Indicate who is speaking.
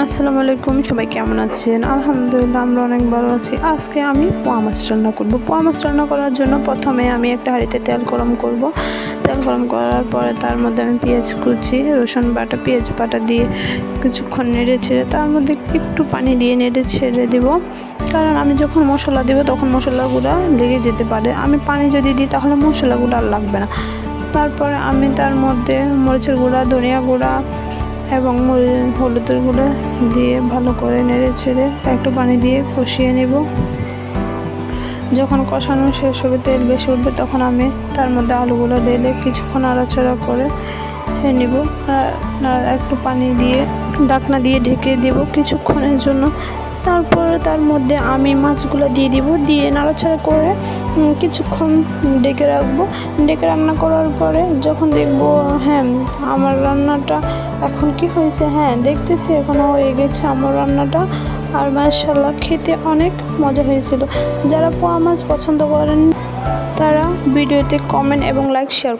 Speaker 1: আসসালামু আলাইকুম, সবাই কেমন আছেন? আলহামদুলিল্লাহ, আমরা অনেক ভালো আছি। আজকে আমি পোয়া মাছ রান্না করব। পোয়া মাছ রান্না করার জন্য প্রথমে আমি একটা হাঁড়িতে তেল গরম করব। তেল গরম করার পরে তার মধ্যে আমি পেঁয়াজ কুচি, রসুন বাটা, পেঁয়াজ বাটা দিয়ে কিছুক্ষণ নেড়ে ছেড়ে তার মধ্যে একটু পানি দিয়ে নেড়ে ছেড়ে দেব। কারণ আমি যখন মশলা দেবো তখন মশলাগুলো লেগে যেতে পারে। আমি পানি যদি দিই তাহলে মশলাগুলো আর লাগবে না। তারপরে আমি তার মধ্যে মরিচের গুঁড়া, ধনিয়া গুঁড়া এবং হলুদের গুঁড়া দিয়ে ভালো করে নেড়ে ছেড়ে একটু পানি দিয়ে কষিয়ে নেব। যখন কষানো শেষ হবে, তেল বেশি উঠবে, তখন আমি তার মধ্যে আলুগুলো ঢেলে কিছুক্ষণ নাড়াচাড়া করে নেব। আর একটু পানি দিয়ে ঢাকনা দিয়ে ঢেকে দেব কিছুক্ষণের জন্য। তারপরে তার মধ্যে আমি মাছগুলো দিয়ে দিব, দিয়ে নাড়াচাড়া করে কিছুক্ষণ ডেকে রাখবো। ডেকে রান্না করার পরে যখন দেখবো হ্যাঁ আমার রান্নাটা এখন কি হয়েছে, হ্যাঁ দেখতেছি এখনও হয়ে গেছে আমার রান্নাটা। আর মাশাআল্লাহ খেতে অনেক মজা হয়েছিল। যারা পোয়া মাছ পছন্দ করেন তারা ভিডিওতে কমেন্ট এবং লাইক শেয়ার